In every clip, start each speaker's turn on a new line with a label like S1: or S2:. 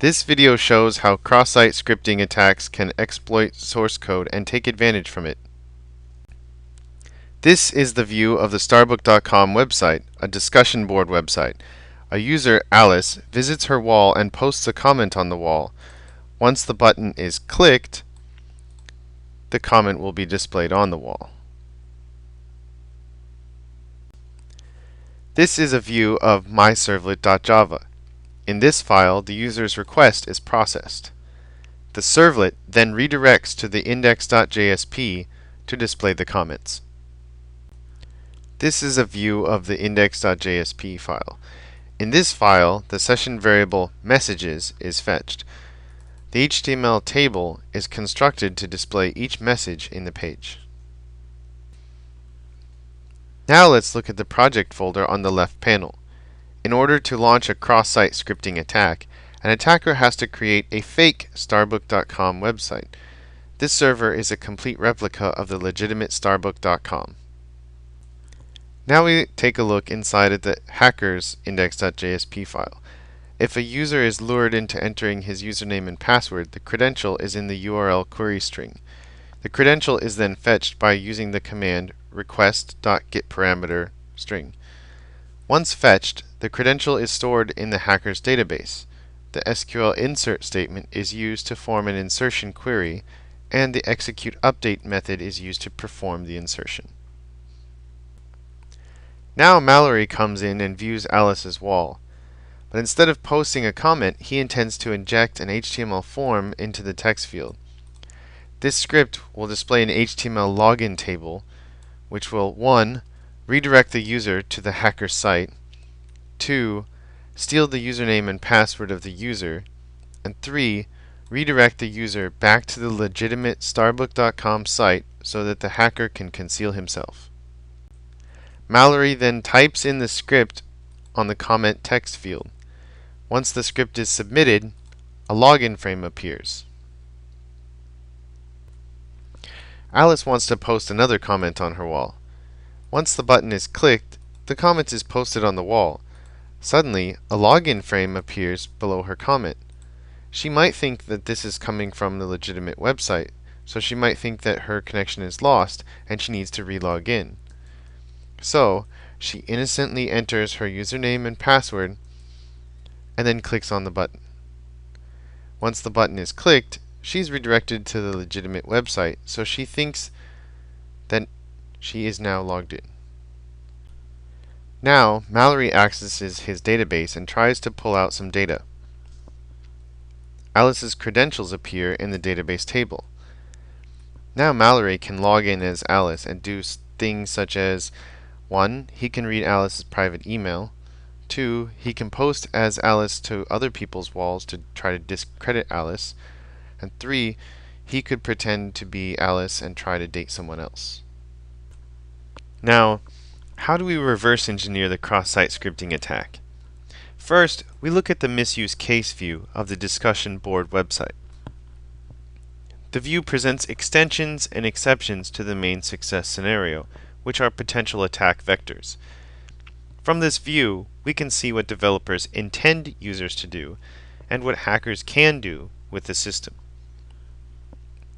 S1: This video shows how cross-site scripting attacks can exploit source code and take advantage from it. This is the view of the Starbook.com website, a discussion board website. A user, Alice, visits her wall and posts a comment on the wall. Once the button is clicked, the comment will be displayed on the wall. This is a view of myservlet.java. In this file, the user's request is processed. The servlet then redirects to the index.jsp to display the comments. This is a view of the index.jsp file. In this file, the session variable messages is fetched. The HTML table is constructed to display each message in the page. Now let's look at the project folder on the left panel. In order to launch a cross-site scripting attack, an attacker has to create a fake Starbook.com website. This server is a complete replica of the legitimate Starbook.com. Now we take a look inside of the hacker's index.jsp file. If a user is lured into entering his username and password, the credential is in the URL query string. The credential is then fetched by using the command request.getParameter string. Once fetched, the credential is stored in the hacker's database. The SQL insert statement is used to form an insertion query, and the execute update method is used to perform the insertion. Now Mallory comes in and views Alice's wall. But instead of posting a comment, he intends to inject an HTML form into the text field. This script will display an HTML login table, which will 1. Redirect the user to the hacker's site, 2. Steal the username and password of the user, and 3. Redirect the user back to the legitimate Starbook.com site so that the hacker can conceal himself. Mallory then types in the script on the comment text field. Once the script is submitted, a login frame appears. Alice wants to post another comment on her wall. Once the button is clicked, the comment is posted on the wall. Suddenly, a login frame appears below her comment. She might think that this is coming from the legitimate website, so she might think that her connection is lost and she needs to re-log in. So, she innocently enters her username and password and then clicks on the button. Once the button is clicked, she's redirected to the legitimate website, so she thinks that she is now logged in. Now, Mallory accesses his database and tries to pull out some data. Alice's credentials appear in the database table. Now Mallory can log in as Alice and do things such as 1. He can read Alice's private email. 2. He can post as Alice to other people's walls to try to discredit Alice. And 3. He could pretend to be Alice and try to date someone else. Now, how do we reverse engineer the cross-site scripting attack? First, we look at the misuse case view of the discussion board website. The view presents extensions and exceptions to the main success scenario, which are potential attack vectors. From this view, we can see what developers intend users to do and what hackers can do with the system.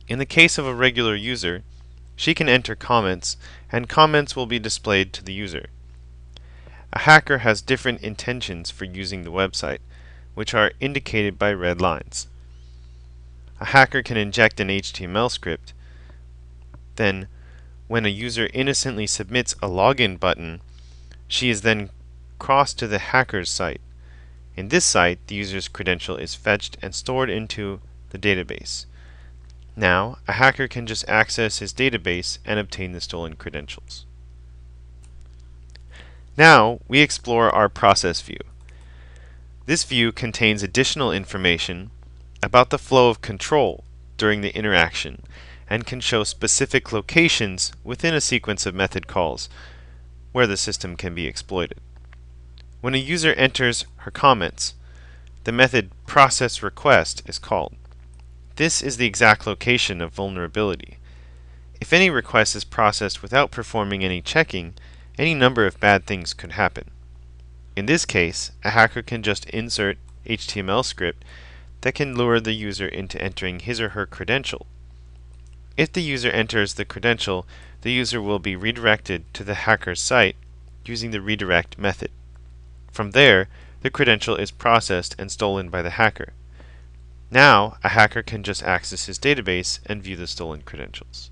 S1: In the case of a regular user, she can enter comments, and comments will be displayed to the user. A hacker has different intentions for using the website, which are indicated by red lines. A hacker can inject an HTML script. Then, when a user innocently submits a login button, she is then crossed to the hacker's site. In this site, the user's credential is fetched and stored into the database. Now, a hacker can just access his database and obtain the stolen credentials. Now, we explore our process view. This view contains additional information about the flow of control during the interaction and can show specific locations within a sequence of method calls where the system can be exploited. When a user enters her comments, the method processRequest is called. This is the exact location of vulnerability. If any request is processed without performing any checking, any number of bad things could happen. In this case, a hacker can just insert HTML script that can lure the user into entering his or her credential. If the user enters the credential, the user will be redirected to the hacker's site using the redirect method. From there, the credential is processed and stolen by the hacker. Now, a hacker can just access his database and view the stolen credentials.